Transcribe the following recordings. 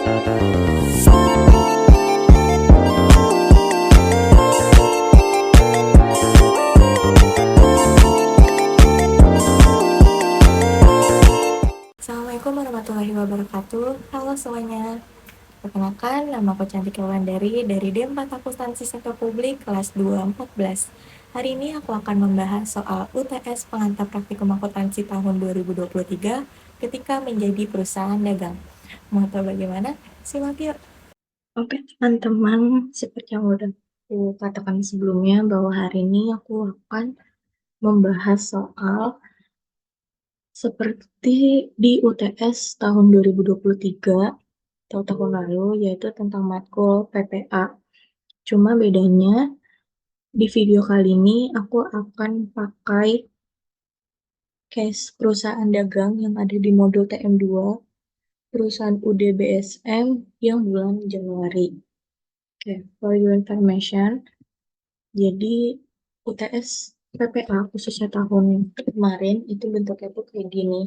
Assalamualaikum warahmatullahi wabarakatuh. Halo semuanya. Perkenalkan, nama aku Cantik Wulandari dari D4 Akuntansi Sektor Publik kelas 214. Hari ini aku akan membahas soal UTS pengantar praktikum akuntansi tahun 2023 ketika menjadi perusahaan dagang. Mau tahu bagaimana? Simak yuk. Oke teman-teman, seperti yang udah aku katakan sebelumnya bahwa hari ini aku akan membahas soal seperti di UTS tahun 2023 atau tahun lalu, yaitu tentang matkul PPA. Cuma bedanya di video kali ini aku akan pakai case perusahaan dagang yang ada di modul TM2, perusahaan UDBSM yang bulan Januari. Oke, for your information, jadi UTS PPA khususnya tahun kemarin itu bentuknya tuh kayak gini.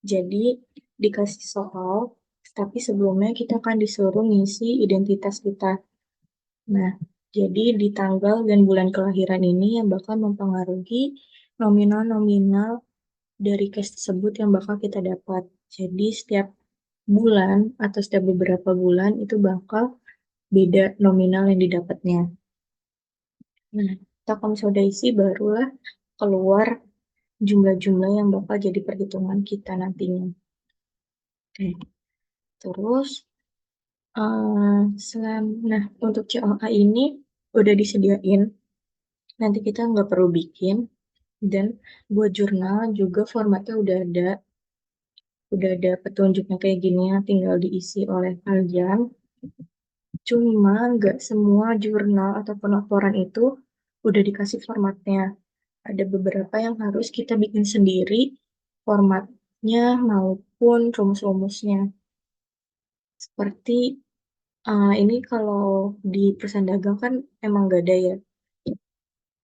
Jadi dikasih soal, tapi sebelumnya kita akan disuruh ngisi identitas kita. Nah, jadi di tanggal dan bulan kelahiran ini yang bakal mempengaruhi nominal-nominal dari case tersebut yang bakal kita dapat. Jadi setiap bulan atau setiap beberapa bulan itu bakal beda nominal yang didapatnya. Nah, kita konsolidasi barulah keluar jumlah-jumlah yang bakal jadi perhitungan kita nantinya. Oke, terus nah untuk COA ini udah disediain, nanti kita nggak perlu bikin, dan buat jurnal juga formatnya udah ada petunjuknya kayak gini ya, tinggal diisi oleh kalian. Cuma nggak semua jurnal ataupun laporan itu udah dikasih formatnya. Ada beberapa yang harus kita bikin sendiri formatnya maupun rumus-rumusnya. Seperti ini kalau di perusahaan dagang kan emang nggak ada ya.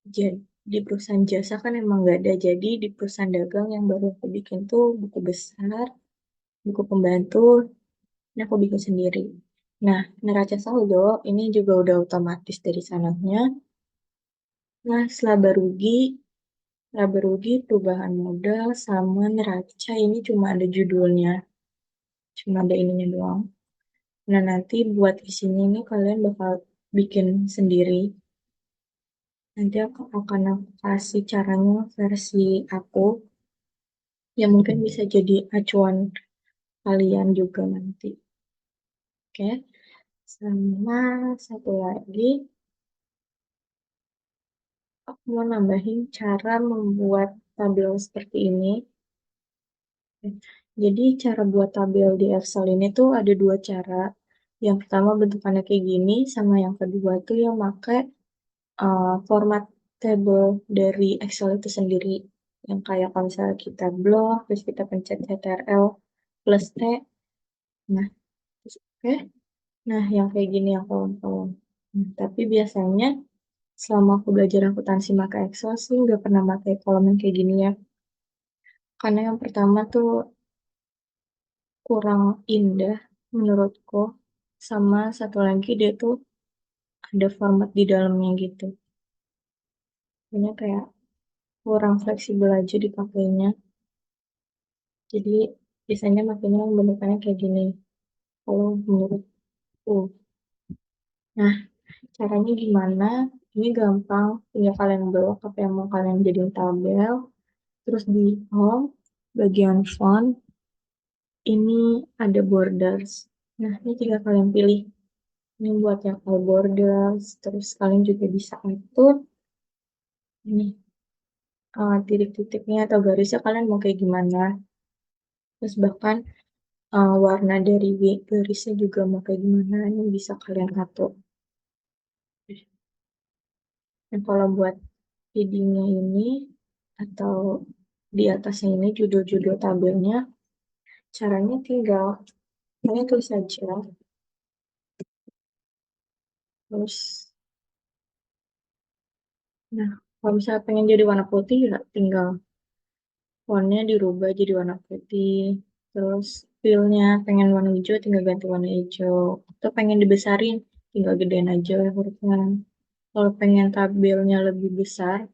Jadi di perusahaan jasa kan emang nggak ada. Jadi di perusahaan dagang yang baru aku bikin tuh buku besar, buku pembantu, ini aku bikin sendiri. Nah, neraca saldo ini juga udah otomatis dari sananya. Nah, laba rugi, perubahan modal, sama neraca ini cuma ada judulnya. Cuma ada ininya doang. Nah, nanti buat isinya ini kalian bakal bikin sendiri. Nanti akan aku kasih caranya versi aku, yang mungkin bisa jadi acuan kalian juga nanti. Oke, sama satu lagi, aku mau nambahin cara membuat tabel seperti ini. Jadi cara buat tabel di Excel ini tuh ada dua cara. Yang pertama bentukannya kayak gini, sama yang kedua tuh yang pakai format table dari Excel itu sendiri. Yang kayak kalau misalnya kita blok, terus kita pencet CTRL plus T. Nah, terus oke. Nah, yang kayak gini yang kolom-kolom. Tapi biasanya selama aku belajar akuntansi pakai Excel sih nggak pernah pakai kolom yang kayak gini ya. Karena yang pertama tuh kurang indah menurutku. Sama satu lagi dia tuh ada format di dalamnya gitu. Ini kayak kurang fleksibel aja dipakainya. Jadi biasanya makanya bentukannya kayak gini. Kalau menurutku. Nah, caranya gimana? Ini gampang. Tinggal kalian blok apa yang mau kalian jadiin tabel. Terus di home, bagian font, ini ada borders. Nah, ini tinggal kalian pilih. Ini buat yang all borders. Terus kalian juga bisa atur ini titik-titiknya atau garisnya kalian mau kayak gimana. Terus bahkan warna dari garisnya juga mau kayak gimana. Ini bisa kalian atur. Dan kalau buat headingnya ini atau di atasnya ini judul-judul tabelnya, caranya tinggal kalian tulis saja. Terus, nah, kalau misalnya pengen jadi warna putih ya tinggal fontnya dirubah jadi warna putih. Terus filenya pengen warna hijau tinggal ganti warna hijau, atau pengen dibesarin tinggal gedein aja hurufnya. Kalau pengen tabelnya lebih besar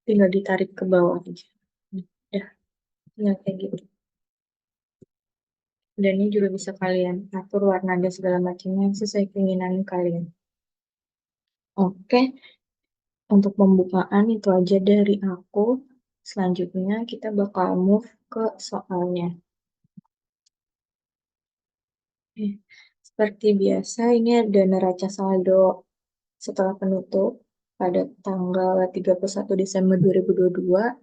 tinggal ditarik ke bawah aja. Udah, tinggal kayak gitu. Dan ini juga bisa kalian atur warna dan segala macamnya sesuai keinginan kalian. Oke, untuk pembukaan itu aja dari aku. Selanjutnya kita bakal move ke soalnya. Oke, seperti biasa ini ada neraca saldo setelah penutup pada tanggal 31 Desember 2022.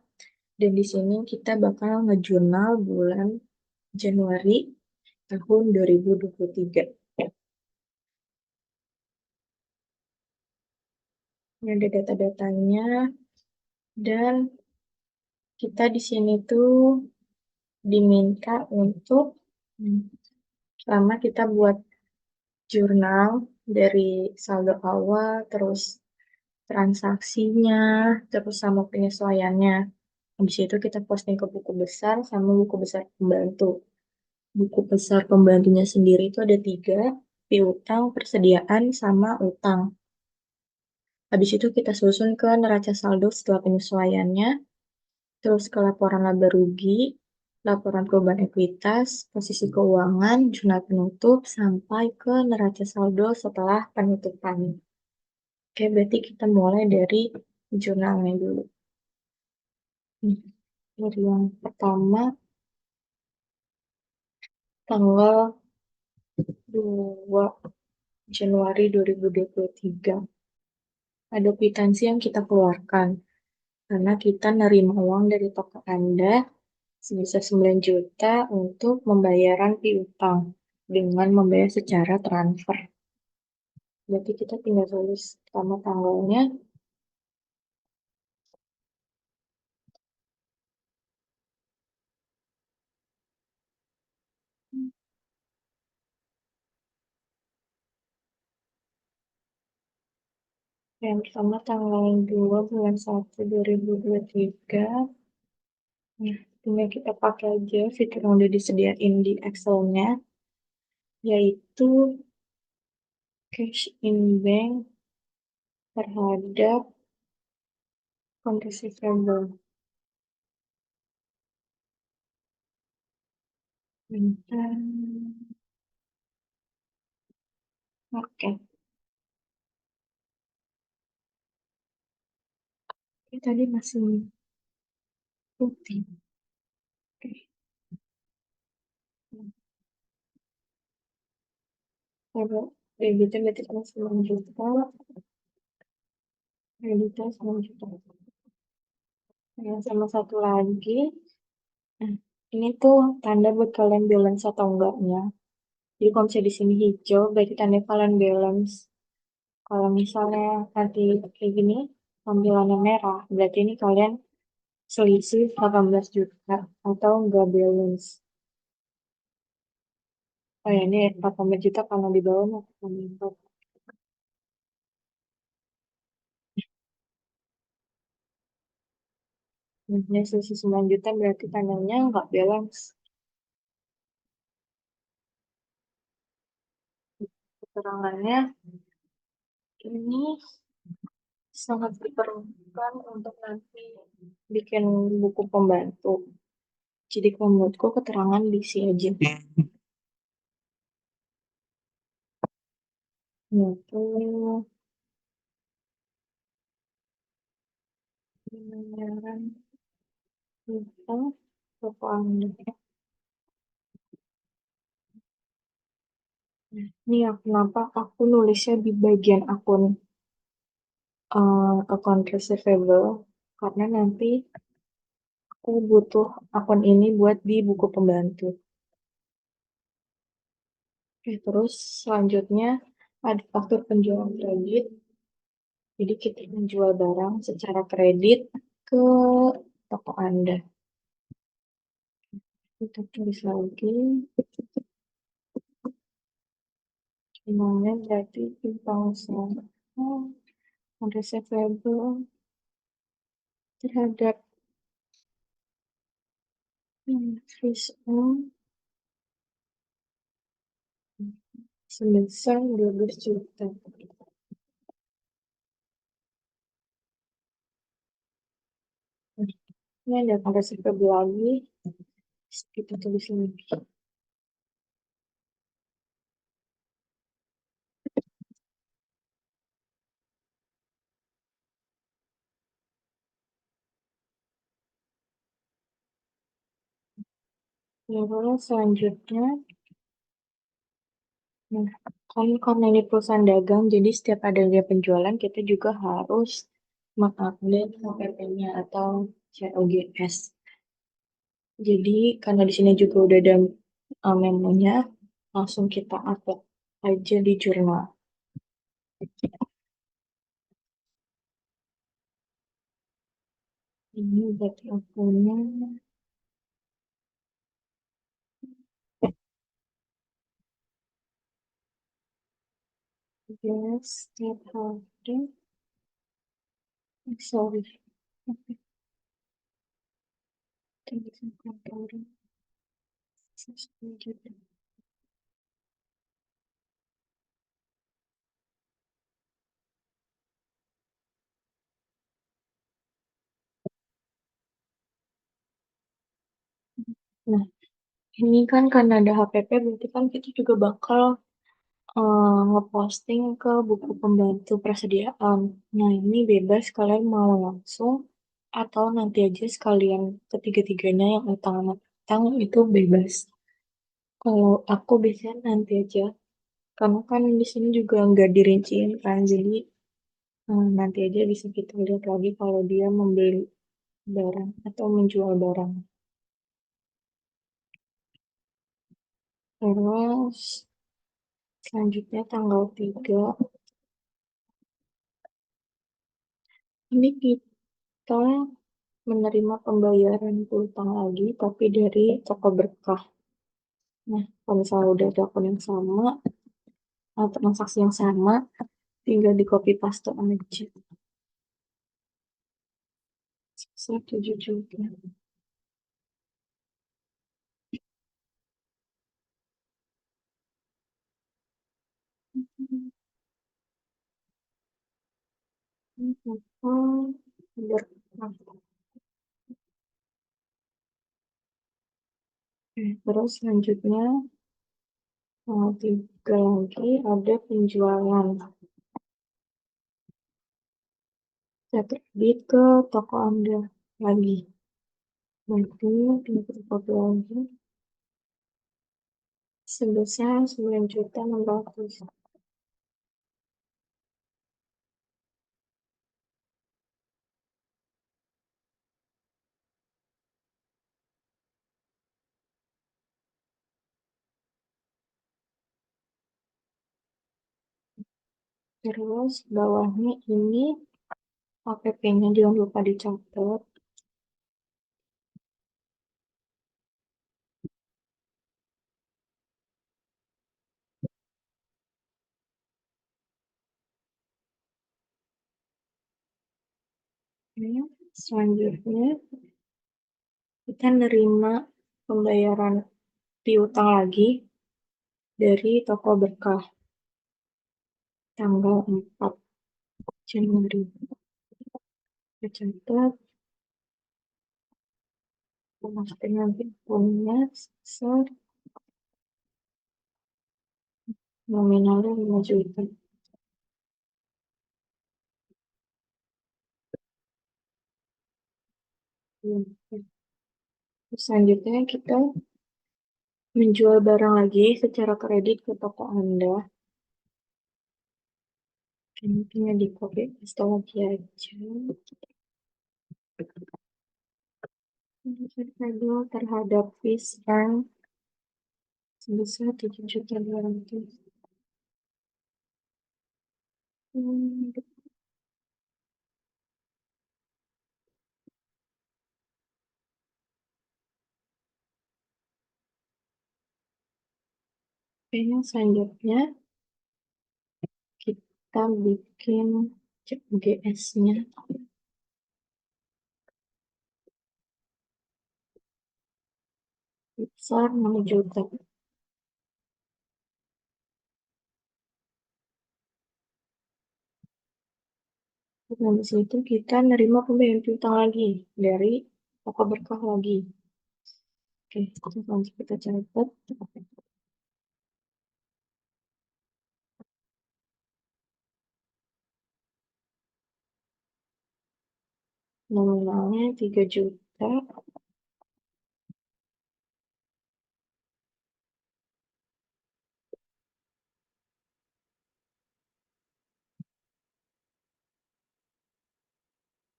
Dan di sini kita bakal ngejurnal bulan Januari tahun 2023. Ini ada data-datanya, dan kita di sini tuh diminta untuk pertama kita buat jurnal dari saldo awal, terus transaksinya, terus sama penyesuaiannya. Habis itu kita posting ke buku besar sama buku besar pembantu. Buku besar pembantunya sendiri itu ada 3, piutang, persediaan, sama utang. Habis itu kita susun ke neraca saldo setelah penyesuaiannya, terus ke laporan laba rugi, laporan perubahan ekuitas, posisi keuangan, jurnal penutup, sampai ke neraca saldo setelah penutupan. Oke, berarti kita mulai dari jurnalnya dulu. Dari yang pertama, tanggal 2 Januari 2023. Ada kwitansi yang kita keluarkan, karena kita nerima uang dari toko Anda sebesar 9 juta untuk pembayaran piutang dengan membayar secara transfer. Berarti kita tinggal tulis pertama tanggalnya, yang pertama tanggal 2 bulan 1 2023. Nah, tinggal kita pakai aja fitur yang udah disediain di Excel-nya, yaitu cash in bank terhadap receivable. Bentar. Oke, ini tadi masih putih. Oke. Kalau debitnya berarti sama 9 juta, kreditnya 9 juta. Nah, sama satu lagi, nah, ini tuh tanda buat kalian balance atau enggaknya. Jadi kalau misalnya di sini hijau, berarti tanda kalian balance. Kalau misalnya nanti kayak gini, tampilannya merah, berarti ini kalian selisih 18 juta atau enggak balance. Oh ya, ini 18 juta kalau di bawah mau komentar. Ini selisih 9 juta berarti tandanya enggak balance. Keterangannya ini sangat diperlukan untuk nanti bikin buku pembantu. Jadi kalau menurutku keterangan diisi aja. Itu pembayaran kita toko Anda. Ini ya kenapa aku nulisnya di bagian akun account receivable, karena nanti aku butuh akun ini buat di buku pembantu. Oke, terus selanjutnya ada faktur penjualan kredit. Jadi kita menjual barang secara kredit ke toko Anda. Kita tulis lagi, dimana berarti impulsan receivable terhadap freeze on sebesar 12 juta. Ini ada tanggal Februari lagi, kita tulis lagi. Lalu selanjutnya, nah, kan karena ini perusahaan dagang, jadi setiap adanya penjualan kita juga harus mengupdate HPP-nya atau COGS. Jadi karena di sini juga udah ada memonya, langsung kita upload aja di jurnal. Ini berarti akunnya, yes, setiap hari, sorry, kantoran, nah, ini kan karena ada HPP, berarti kan kita juga bakal ngeposting ke buku pembantu persediaan. Nah, ini bebas kalian mau langsung atau nanti aja sekalian ketiga-tiganya yang utang-utang itu bebas. Kalau aku biasanya nanti aja, karena kan di sini juga nggak dirinciin kan, jadi nanti aja bisa kita lihat lagi kalau dia membeli barang atau menjual barang. Terus selanjutnya tanggal 3, ini kita menerima pembayaran piutang lagi, tapi dari toko berkah. Nah, kalau misalnya udah ada akun yang sama, atau transaksi yang sama, tinggal di copy paste aja. 1 juta. Toko berkah. Terus selanjutnya, tanggal 3 lagi ada penjualan. Saya terbit ke toko Anda lagi. Nanti tinggal copy lagi sebesar 9.600.000. Terus bawahnya ini HPP-nya jangan lupa dicatat. Oke, selanjutnya kita nerima pembayaran piutang lagi dari toko berkah tanggal 4 Januari. Kita catat pemasukan nanti punya sebesar nominalnya 5 juta. Terus selanjutnya kita menjual barang lagi secara kredit ke toko Anda. Ini tinggal di copy paste lagi aja. Kredit terhadap fees earn sebesar 7.200.000. Oke, yang selanjutnya kita bikin CGS-nya besar 6 juta. Habis itu kita nerima pembayaran piutang lagi dari toko berkah lagi. Oke, terus langsung kita catat. Nominalnya 3 juta.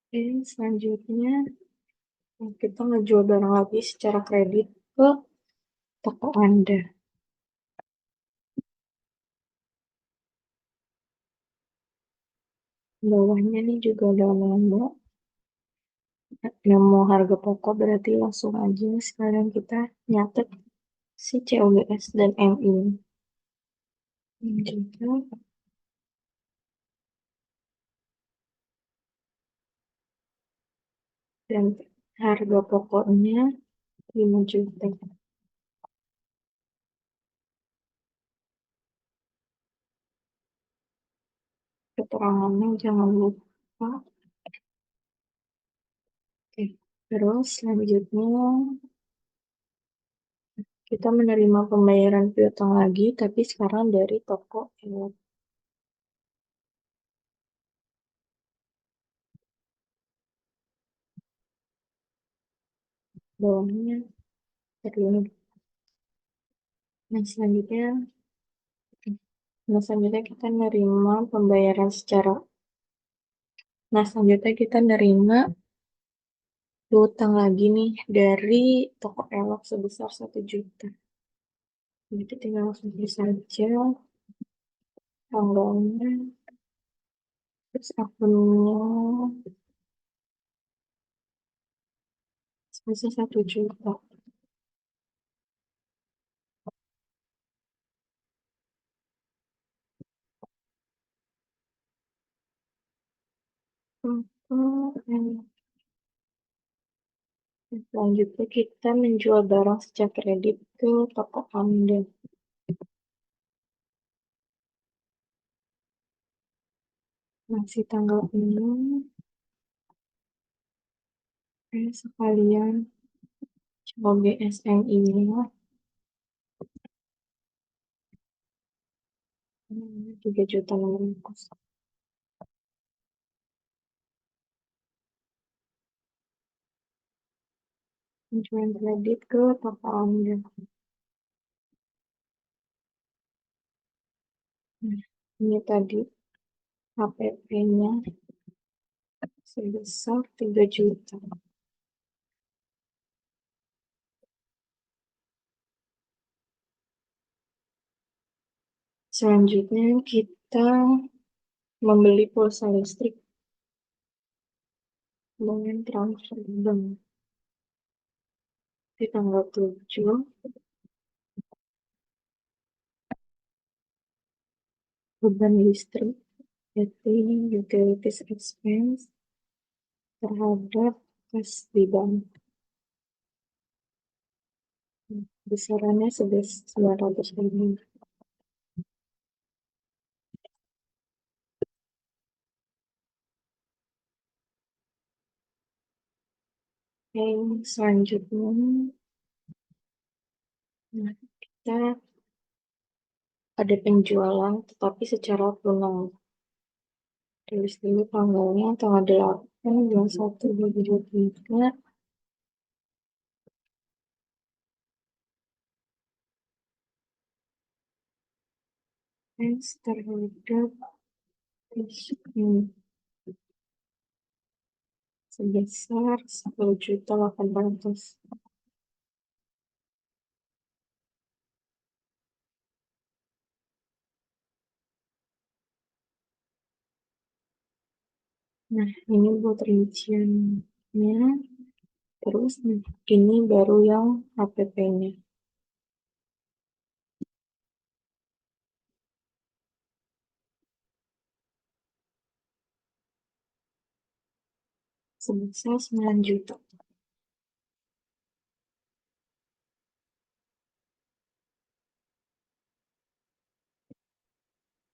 Oke, selanjutnya kita ngejual barang lagi secara kredit ke toko Anda. Bawahnya nih juga ada nama. Nemu harga pokok berarti langsung aja sekalian kita nyatet si COGS dan MI. Ini juga, dan harga pokoknya 5 juta. Keterangannya jangan lupa. Oke, terus selanjutnya kita menerima pembayaran piutang lagi, tapi sekarang dari toko Elot. Bawahnya terlihat. Nah, selanjutnya kita nerima pembayaran secara. Nah, selanjutnya kita nerima piutang lagi nih dari toko Elot sebesar 1 juta. Jadi tinggal langsung saja tanggalnya, terus akunnya sebesar 1 juta. Selanjutnya kita menjual barang secara kredit ke toko Anda. Masih tanggal ini, sekalian coba BSN ini lah. 3 juta 600. Menjual kredit ke toko Anda. Nah, ini tadi HPP-nya sebesar 3 juta. Selanjutnya kita membeli pulsa listrik dengan transfer bank di tanggal 7. Beban listrik, heating, utilities expense terhadap kas di bank. Besarannya sebesar 900.000. Oke, selanjutnya, nah, kita ada penjualan tetapi secara tunai. Tulis dulu tanggalnya, tanggal 8 bulan 1 2023. Terhadap sebesar 10.800.000. Nah, ini buat rinciannya. Terus nih, ini baru yang HPP-nya. Sebesar 9 juta.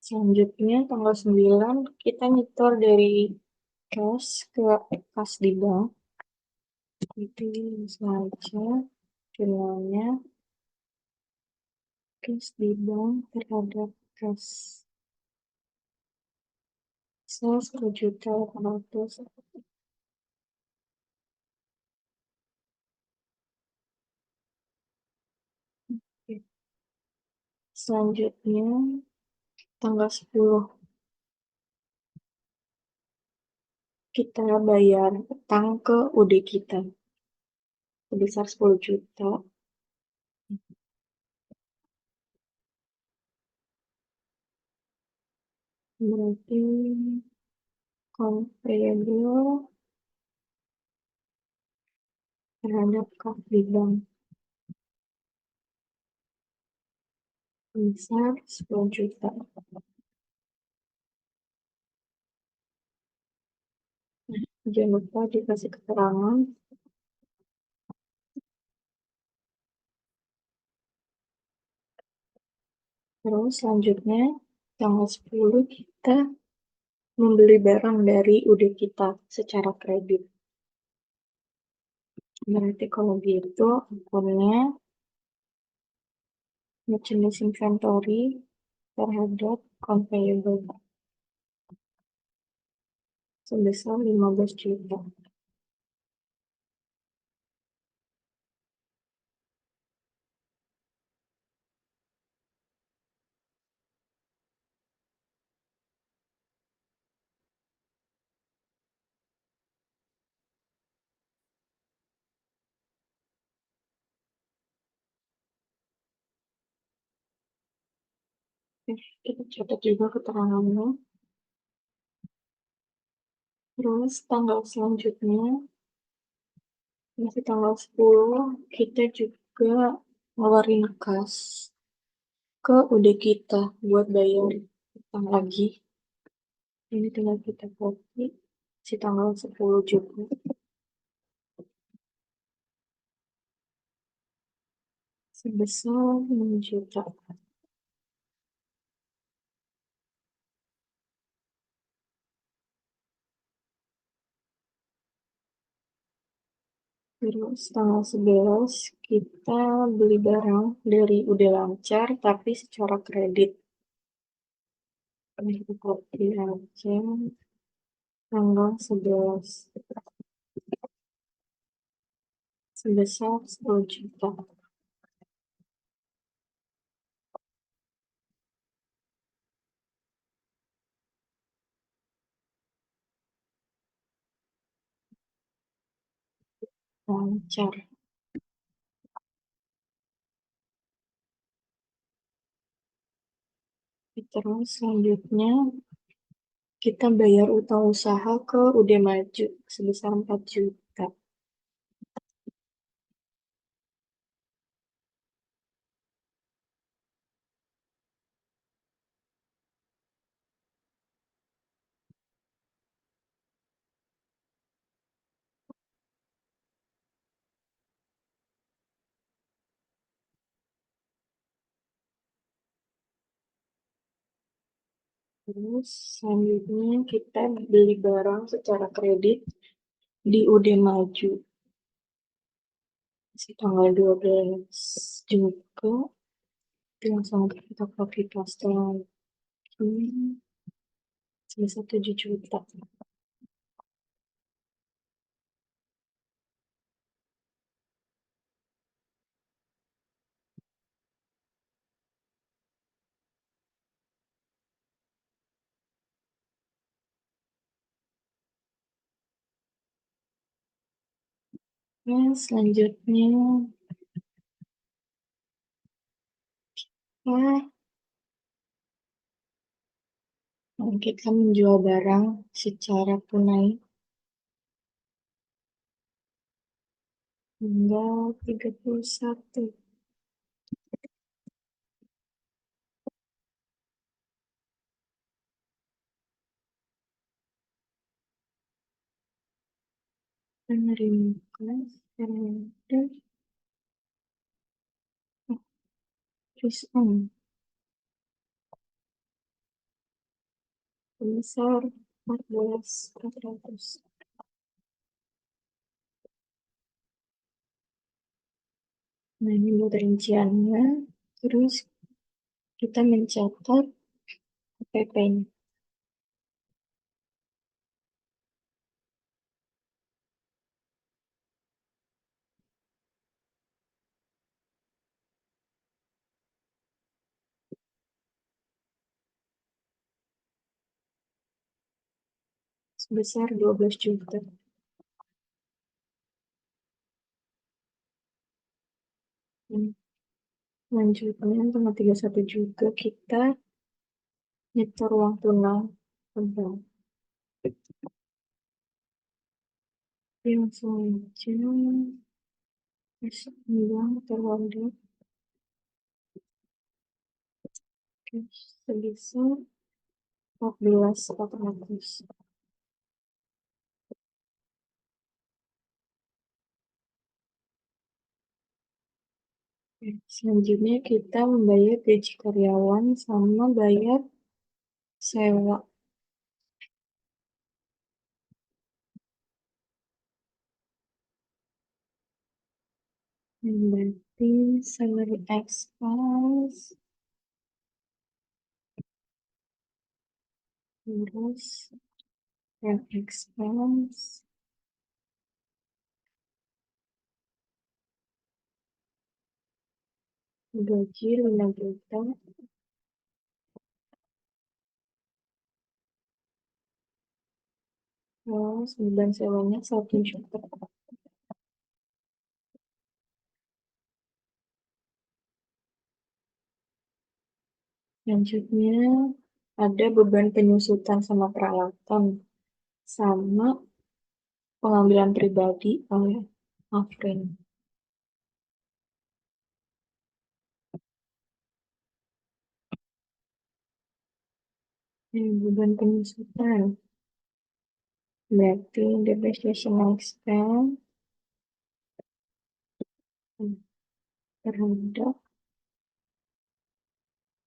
Selanjutnya tanggal 9 kita nyetor dari cash ke kas di bank, itu saja jumlahnya cash di bank terhadap cash saya 10.800. Selanjutnya tanggal 10 kita bayar utang ke UD kita sebesar 10 juta. Berarti payable terhadap kas di bank sebesar 10 juta. Jangan lupa dikasih keterangan. Terus selanjutnya tanggal 10 kita membeli barang dari UD kita secara kredit. Berarti kalau gitu akunnya merchandise inventory terhadap payable sebesar 15 juta. Oke, kita catat juga keterangannya. Terus tanggal selanjutnya, masih tanggal 10, kita juga ngeluarin kas ke UD kita buat bayar utang lagi. Ini tinggal kita copy si tanggal 10 juga sebesar 6 juta. Terus tanggal 11 kita beli barang dari UD Lancar tapi secara kredit. Ini kita copy aja tanggal 11 sebesar 10 juta. Lancar. Terus selanjutnya kita bayar utang usaha ke UD Maju sebesar 4 juta. Terus selanjutnya kita beli barang secara kredit di UD Maju si tanggal 12 juga. Itu langsung kita copy paste lagi sebesar 7 juta. Nah, selanjutnya ya, kita menjual barang secara tunai hingga 31 menerima terhadap Trisam sebesar 14.400. Nah, ini buat rinciannya. Terus kita mencatat PP-nya. Sebesar 12 juta. Selanjutnya tanggal 31 juga kita nyetor uang tunai ke bank. Langsung aja masuk uang terlalu cash sebesar 14.400. Selanjutnya kita membayar gaji karyawan sama bayar sewa. Berarti salary expense terus rent expense gaji 5 juta. Terus beban sewanya 1 juta. Selanjutnya ada beban penyusutan sama peralatan sama pengambilan pribadi oleh Afrin. Beban penyusutan berarti depreciation expense terhadap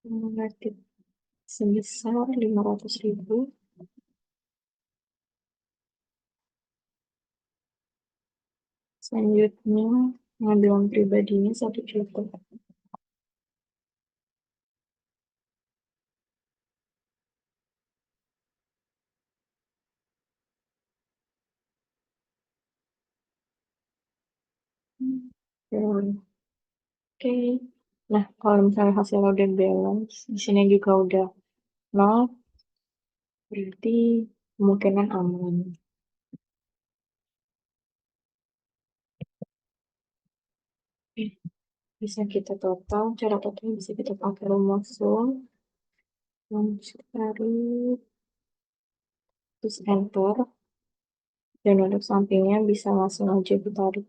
relatif sebesar 500.000. Selanjutnya pengambilan pribadinya 1 juta. Oke. Nah, kalau misalnya hasilnya udah balance, di sini juga udah nol, berarti kemungkinan aman. Oke, bisa kita total, cara total bisa kita pakai rumus sum, langsung tarik, terus enter, dan untuk sampingnya bisa langsung aja ditarik.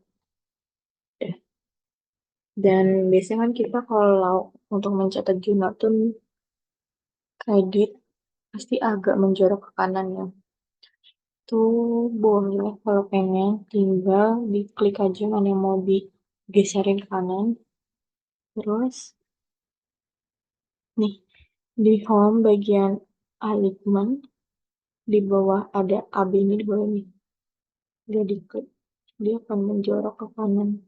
Dan biasanya kan kita kalau untuk mencatat jurnal tuh kredit pasti agak menjorok ke kanan ya. Tuh boleh kalau pengen tinggal diklik aja mana yang mau digeserin ke kanan. Terus nih di home bagian alignment di bawah ada AB ini di bawah ini. Dia diklik, dia akan menjorok ke kanan.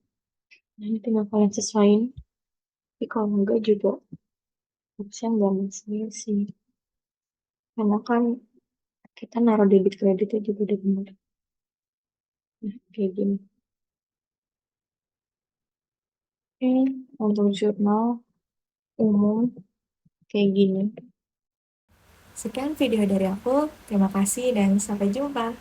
Nah ini tinggal kalian sesuaiin. Tapi kalau enggak juga harusnya nggak masalah sih. Karena kan kita naruh debit kreditnya juga udah bener. Nah kayak gini. Oke, untuk jurnal umum kayak gini. Sekian video dari aku. Terima kasih dan sampai jumpa.